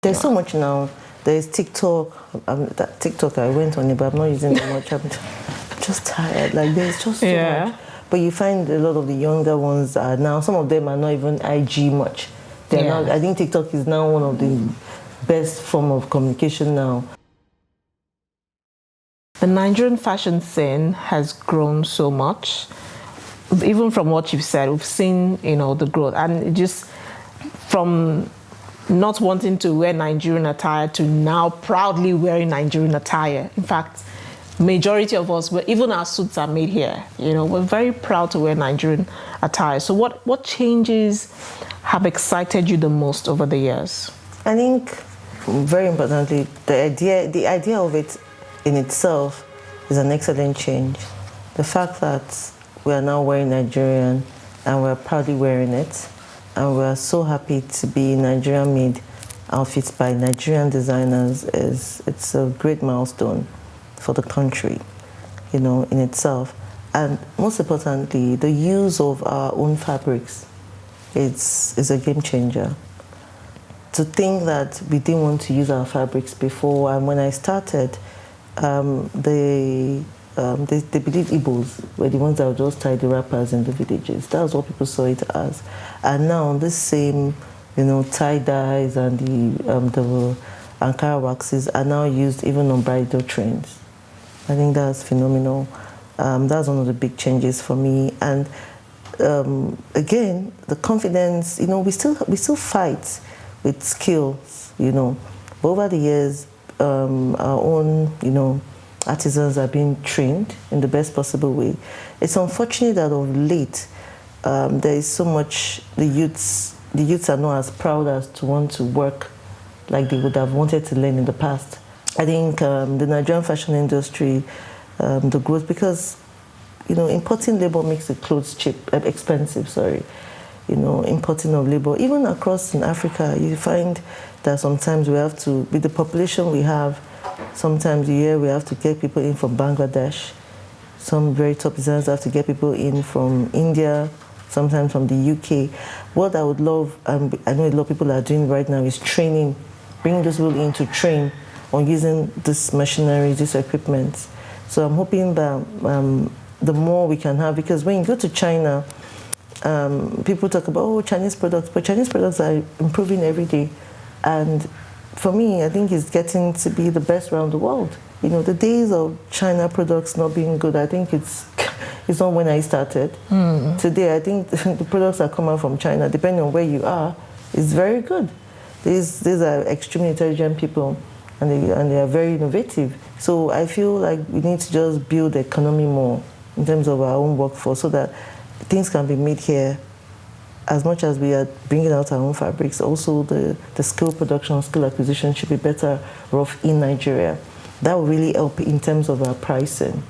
There's so much now. There's TikTok. That TikTok, I went on it, but I'm not using it much. I'm just tired. Like, there's just so much. But you find a lot of the younger ones are now, some of them are not even IG much. They're not, I think TikTok is now one of the best form of communication now. The Nigerian fashion scene has grown so much. Even from what you've said, we've seen, the growth. And just from not wanting to wear Nigerian attire to now proudly wearing Nigerian attire. In fact, majority of us, even our suits are made here. We're very proud to wear Nigerian attire. So what changes have excited you the most over the years? I think, very importantly, the idea of it in itself is an excellent change. The fact that we are now wearing Nigerian and we're proudly wearing it, and we're so happy to be Nigerian-made outfits by Nigerian designers it's a great milestone for the country, in itself. And most importantly, the use of our own fabrics is a game changer. To think that we didn't want to use our fabrics before, and when I started, they believed Igbos were the ones that would just tie the wrappers in the villages. That was what people saw it as. And now this same, tie-dyes and the Ankara waxes are now used even on bridal trains. I think that's phenomenal. That's one of the big changes for me. And again, the confidence, we still fight with skills, But over the years, our own, artisans are being trained in the best possible way. It's unfortunate that of late, there is so much, the youths are not as proud as to want to work like they would have wanted to learn in the past. I think the Nigerian fashion industry, the growth, because, importing labor makes the clothes expensive, importing of labor. Even across in Africa, you find that sometimes we have to, with the population we have, sometimes a year we have to get people in from Bangladesh. Some very top designers have to get people in from India, sometimes from the UK. What I would love, and I know a lot of people are doing right now, is training, bringing those people in to train on using this machinery, this equipment. So I'm hoping that the more we can have, because when you go to China, people talk about, Chinese products, but Chinese products are improving every day. And for me, I think it's getting to be the best around the world. The days of China products not being good, I think it's not when I started. Today, I think the products that come out from China, depending on where you are, is very good. These are extremely intelligent people, and they are very innovative. So I feel like we need to just build the economy more in terms of our own workforce, so that things can be made here. As much as we are bringing out our own fabrics, also the skill production, skill acquisition should be better off in Nigeria. That will really help in terms of our pricing,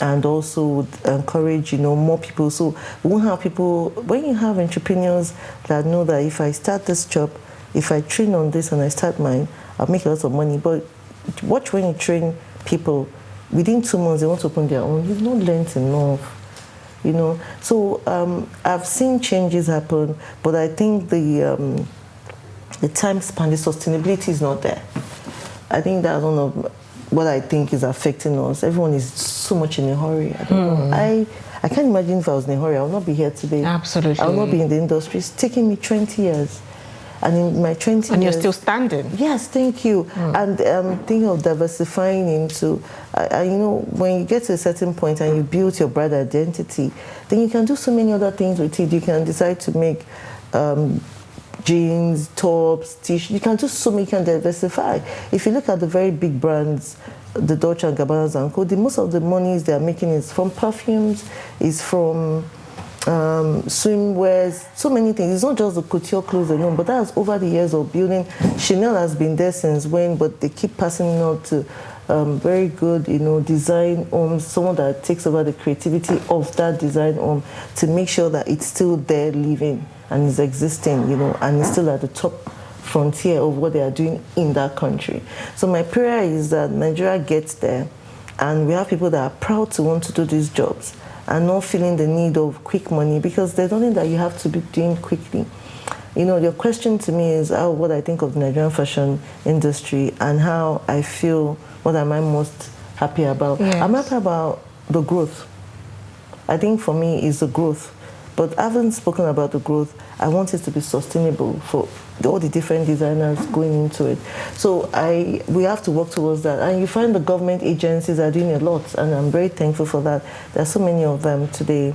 and also encourage, more people. So we won't have people, when you have entrepreneurs that know that if I start this job, if I train on this and I start mine, I'll make a lot of money. But watch when you train people, within 2 months they want to open their own. You've not learned enough. So I've seen changes happen, but I think the time span, the sustainability is not there. I think that's one of what I think is affecting us. Everyone is so much in a hurry. I don't know. I can't imagine if I was in a hurry, I would not be here today. Absolutely. I would not be in the industry. It's taken me 20 years. And in my 20 years... And you're still standing. Yes, thank you. And thinking of diversifying into... when you get to a certain point and you build your brand identity, then you can do so many other things with it. You can decide to make jeans, tops, t-shirts. You can do so many, you can diversify. If you look at the very big brands, the Dolce & Gabbana's and Co., most of the monies they're making is from perfumes, is from... swimwears, so many things. It's not just the couture clothes alone, but that's over the years of building. Chanel has been there since when, but they keep passing it on to very good, design homes, someone that takes over the creativity of that design home to make sure that it's still there living and is existing, and it's still at the top frontier of what they are doing in that country. So my prayer is that Nigeria gets there, and we have people that are proud to want to do these jobs and not feeling the need of quick money, because there's nothing that you have to be doing quickly. your question to me is what I think of the Nigerian fashion industry and how I feel, what am I most happy about. Yes. I'm happy about the growth. I think for me it's the growth. But I haven't spoken about the growth. I want it to be sustainable for all the different designers going into it. So we have to work towards that. And you find the government agencies are doing a lot, and I'm very thankful for that. There are so many of them today.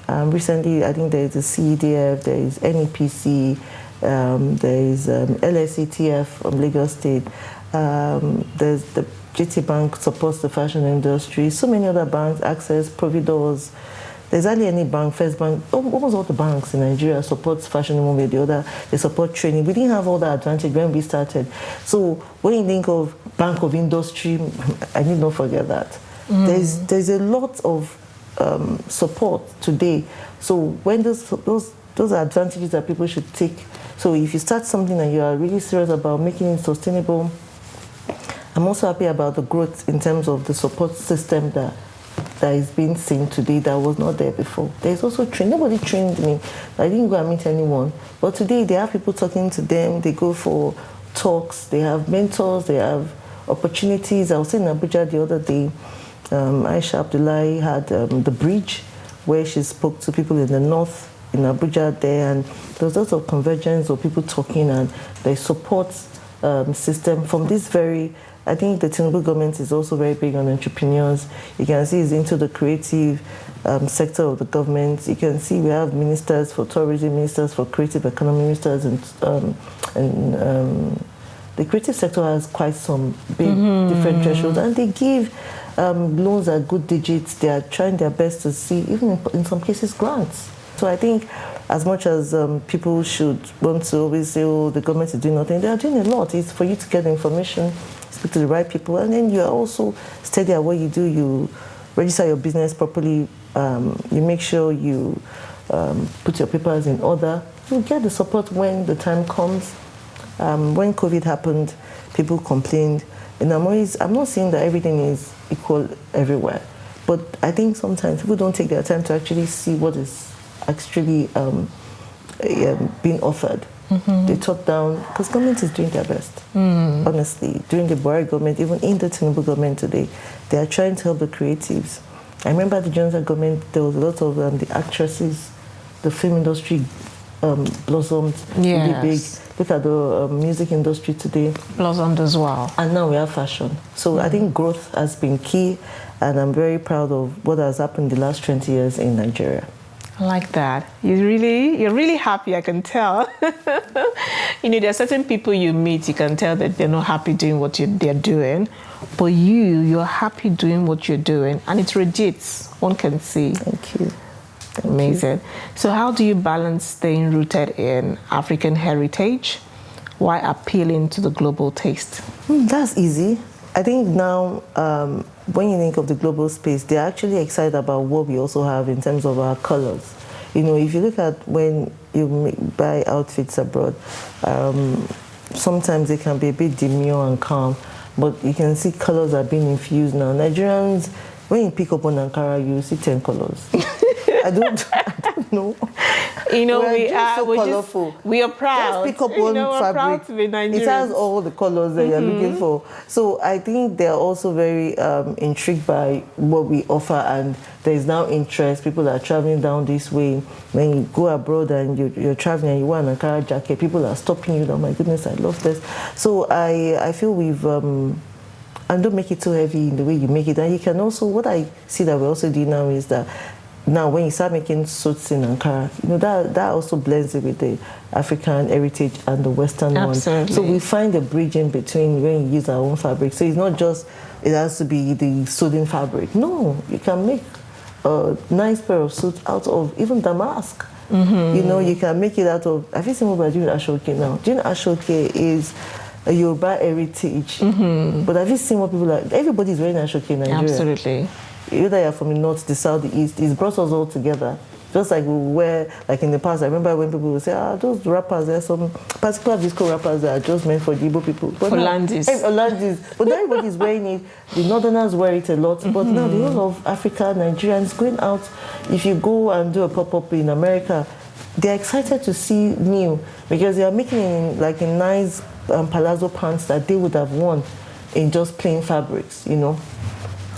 Recently, I think there is the CEDF, there is NEPC, there is LSETF from Lagos State. There's the GT Bank supports the fashion industry. So many other banks, Access, Providors. There's hardly any bank, First Bank, almost all the banks in Nigeria support fashion in one way or the other. They support training. We didn't have all that advantage when we started. So when you think of Bank of Industry, I need not forget that. There's a lot of support today. So when those are advantages that people should take. So if you start something and you are really serious about making it sustainable, I'm also happy about the growth in terms of the support system that is being seen today that was not there before. There's also training. Nobody trained me. I didn't go and meet anyone. But today they have people talking to them. They go for talks. They have mentors. They have opportunities. I was in Abuja the other day. Aisha Abdullahi had the bridge where she spoke to people in the north, in Abuja there, and there was lots of convergence of people talking, and the support system from this very, I think the Tinubu government is also very big on entrepreneurs. You can see it's into the creative sector of the government. You can see we have ministers for tourism, ministers for creative economy, ministers, and the creative sector has quite some big different thresholds, and they give loans at good digits. They are trying their best to see, even in some cases, grants. So I think as much as people should want to always say, oh, the government is doing nothing, they are doing a lot. It's for you to get the information, speak to the right people, and then you are also steady at what you do. You register your business properly. You make sure you put your papers in order. You get the support when the time comes. When COVID happened, people complained. And I'm not saying that everything is equal everywhere, but I think sometimes people don't take their time to actually see what is actually being offered. They talk down, because government is doing their best. Honestly, during the Buhari government, even in the Tinubu government today, they are trying to help the creatives. I remember the Jonathan government, there was a lot of the actresses, the film industry blossomed really big. Look at the music industry today. Blossomed as well. And now we have fashion. So I think growth has been key, and I'm very proud of what has happened the last 20 years in Nigeria. I like that. You're really happy, I can tell. There are certain people you meet, you can tell that they're not happy doing what they're doing, but you're happy doing what you're doing, and it radiates. One can see. Thank you. Amazing. So how do you balance staying rooted in African heritage while appealing to the global taste? That's easy. I think now, when you think of the global space, they're actually excited about what we also have in terms of our colors. If you look at when you buy outfits abroad, sometimes they can be a bit demure and calm, but you can see colors are being infused now. Nigerians, when you pick up on Ankara, you see 10 colors. I don't know. We are so colorful. We are proud. Just pick up one we're fabric. Proud to be Nigerians. It has all the colors that you're looking for. So I think they're also very intrigued by what we offer, and there is now interest. People are traveling down this way. When you go abroad and you're traveling and you wear an Ankara jacket, people are stopping you. Oh my goodness, I love this. So I feel we've and don't make it too heavy in the way you make it. And you can also, what I see that we're also doing now is that now when you start making suits in Ankara, that also blends it with the African heritage and the Western one. So we find a bridge in between when you use our own fabric. So it's not just, it has to be the sewing fabric. No, you can make a nice pair of suits out of even damask. You can make it out of, have you seen what we're doing Ashoke now? Doing Ashoke is a Yoruba heritage. But have you seen what people are, everybody's wearing Ashoke in Nigeria. Absolutely. Either you're from the north, the south, the east, it's brought us all together. Just like we were, like in the past, I remember when people would say, those rappers, there's some particular disco rappers that are just meant for the Igbo people. But Hollandis. But everybody's wearing it. The northerners wear it a lot. But now the whole of Africa, Nigerians going out. If you go and do a pop-up in America, they're excited to see new, because they are making like in nice palazzo pants that they would have worn in just plain fabrics, you know.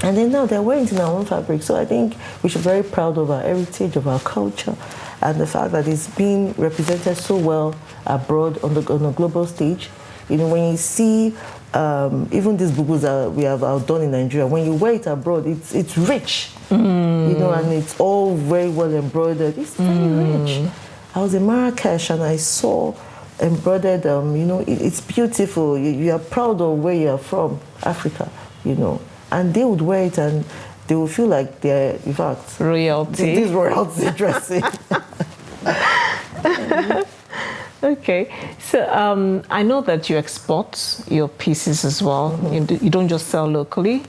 And then now they're wearing it in our own fabric. So I think we should be very proud of our heritage, of our culture, and the fact that it's being represented so well abroad on a global stage. You know, when you see even these bubus that we have outdone in Nigeria, when you wear it abroad, it's rich, you know, and it's all very well embroidered. It's very rich. I was in Marrakesh and I saw embroidered, you know, it's beautiful. You are proud of where you are from, Africa, you know. And they would wear it and they would feel like they're, in fact, royalty. This royalty dressing. Okay, so I know that you export your pieces as well. You don't just sell locally,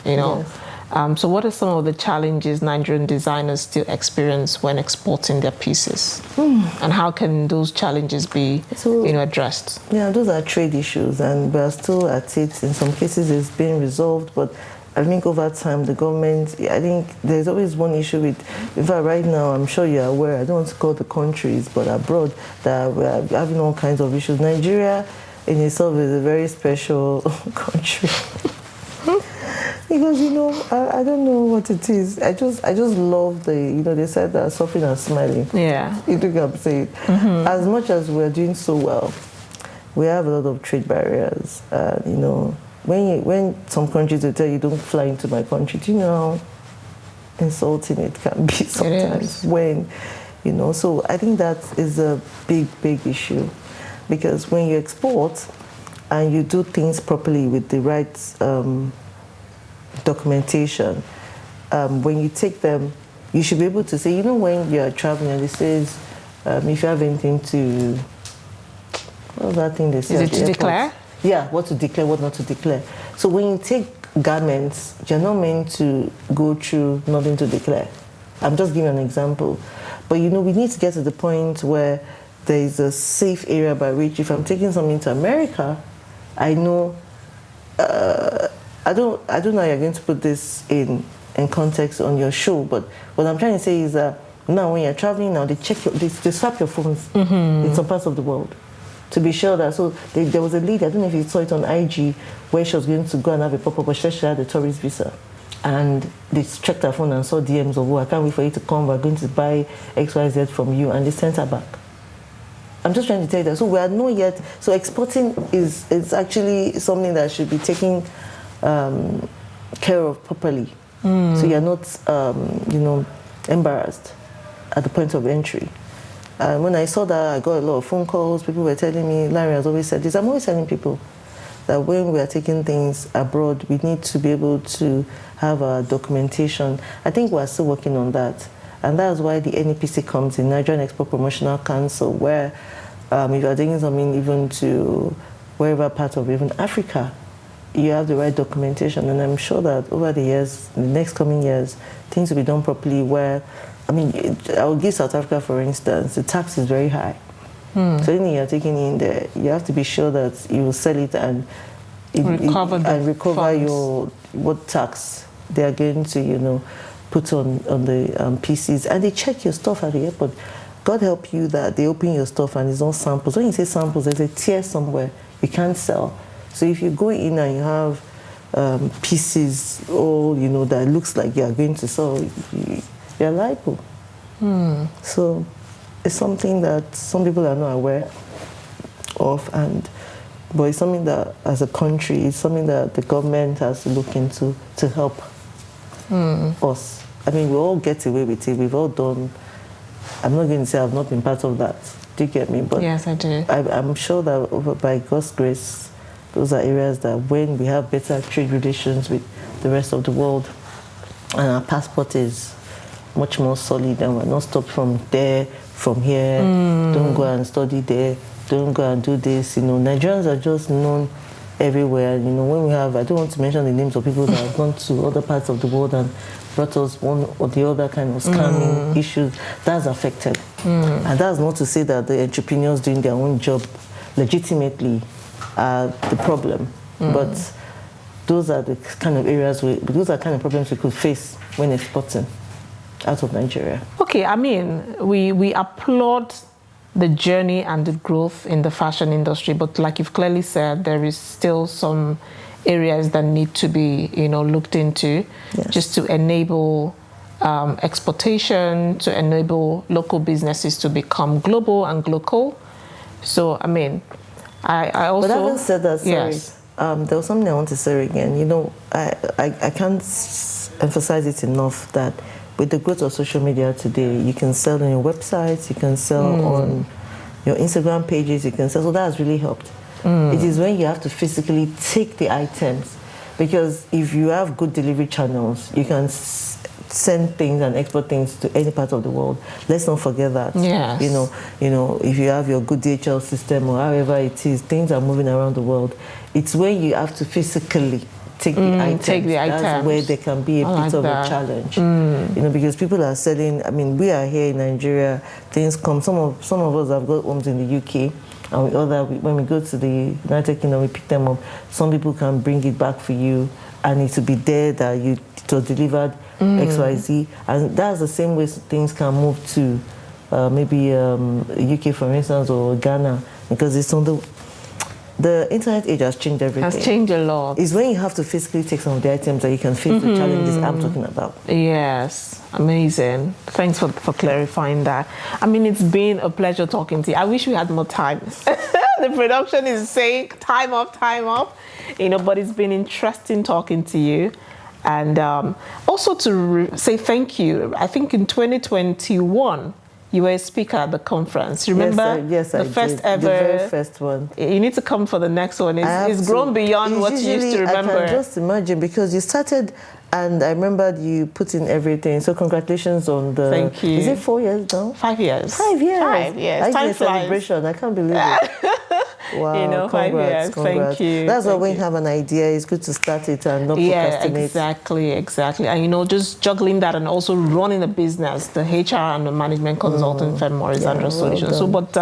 you know. Yes. So what are some of the challenges Nigerian designers still experience when exporting their pieces? And how can those challenges be addressed? Yeah, those are trade issues, and we're still at it. In some cases it's being resolved, but I think over time the government, I think there's always one issue with, in fact right now, I'm sure you're aware, I don't want to call the countries, but abroad, that we're having all kinds of issues. Nigeria in itself is a very special country. Because, you know, I don't know what it is. I just love the, you know, they said that suffering and smiling. Yeah. You think I'm saying? As much as we're doing so well, we have a lot of trade barriers. You know, when some countries will tell you don't fly into my country, do you know how insulting it can be sometimes? When, you know, so I think that is a big issue, because when you export and you do things properly with the right documentation, when you take them, you should be able to say, you know, when you're traveling and it says, if you have anything to, what's that thing they say? Is it to declare? Yeah, what to declare, what not to declare. So when you take garments, you're not meant to go through nothing to declare. I'm just giving an example. But you know, we need to get to the point where there is a safe area by which if I'm taking something to America, I know, I don't know how you're going to put this in context on your show, but what I'm trying to say is that now when you're traveling now, they swap your phones in some parts of the world to be sure that, so there was a lady, I don't know if you saw it on IG, where she was going to go and have a pop-up, but she had a tourist visa. And they checked her phone and saw DMs of, oh, I can't wait for you to come, we're going to buy XYZ from you, and they sent her back. I'm just trying to tell you that. So we are not yet, so exporting is actually something that should be taken care of properly. So you're not, you know, embarrassed at the point of entry. When I saw that, I got a lot of phone calls. People were telling me, Larry has always said this. I'm always telling people that when we are taking things abroad, we need to be able to have a documentation. I think we're still working on that. And that's why the NEPC comes in, Nigerian Export Promotional Council, where if you're taking something even to wherever part of even Africa, you have the right documentation. And I'm sure that over the years, the next coming years, things will be done properly where, I mean, I'll give South Africa, for instance, the tax is very high. So anything you're taking in there, you have to be sure that you will sell it and recover your what tax they are going to, you know, put on the PCs. And they check your stuff at the airport. God help you that they open your stuff and it's not samples. When you say samples, there's a tier somewhere you can't sell. So if you go in and you have pieces, all, you know, that looks like you are going to sell, you're liable. So it's something that some people are not aware of, but it's something that, as a country, it's something that the government has to look into to help us. I mean, we all get away with it. We've all done. I'm not going to say I've not been part of that. Do you get me? But yes, I do. I'm sure that by God's grace, those are areas that when we have better trade relations with the rest of the world, and our passport is much more solid and we're not stopped from there, from here, don't go and study there, don't go and do this. You know, Nigerians are just known everywhere. You know, when we have, I don't want to mention the names of people that have gone to other parts of the world and brought us one or the other kind of scamming issues, that's affected. And that's not to say that the entrepreneurs doing their own job legitimately are the problem, but those are the kind of areas those are kind of problems we could face when exporting out of Nigeria. Okay. Okay, I mean, we applaud the journey and the growth in the fashion industry, but like you've clearly said, there is still some areas that need to be, looked into, just to enable exportation, to enable local businesses to become global and local. So, I mean, I also... But having said that, sorry, yes. There was something I want to say again. I can't emphasize it enough that with the growth of social media today, you can sell on your websites, you can sell on your Instagram pages, you can sell. So that has really helped. It is when you have to physically take the items, because if you have good delivery channels, you can send things and export things to any part of the world. Let's not forget that. Yes. If you have your good DHL system or however it is, things are moving around the world. It's when you have to physically take the items. That's where there can be a bit of a challenge. Because people are selling. I mean, we are here in Nigeria. Things come. Some of us have got homes in the UK, and when we go to the United Kingdom, we pick them up. Some people can bring it back for you, and it will be there that it was delivered XYZ, and that's the same way things can move to maybe UK, for instance, or Ghana, because it's on the internet age has changed everything. Has changed a lot. It's when you have to physically take some of the items that you can face the challenges I'm talking about. Yes, amazing. Thanks for clarifying that. I mean, it's been a pleasure talking to you. I wish we had more time. The production is saying time up, but it's been interesting talking to you. And also to say thank you. I think in 2021, you were a speaker at the conference. Remember? Yes, I first did. ever. The very first one. You need to come for the next one. It's grown beyond what you used to remember. I can just imagine, because you started, and I remember you put in everything. So congratulations on the... Thank you. Is it 4 years now? 5 years. 5 years. 5 years. I Time did a celebration. I can't believe it. Wow, 5 years. Congrats. Thank you. That's why when you have an idea, it's good to start it and not procrastinate. Exactly. And just juggling that and also running a business, the HR and the management consulting firm, Morisandra Solutions. So, but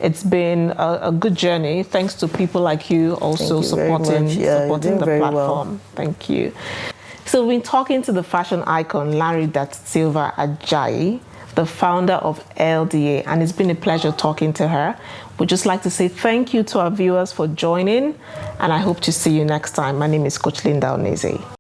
it's been a good journey. Thanks to people like you also supporting the platform. Well. Thank you. So we've been talking to the fashion icon, Lanre Da Silva Ajayi, the founder of LDA, and it's been a pleasure talking to her. We'd just like to say thank you to our viewers for joining, and I hope to see you next time. My name is Coach Linda Uneze.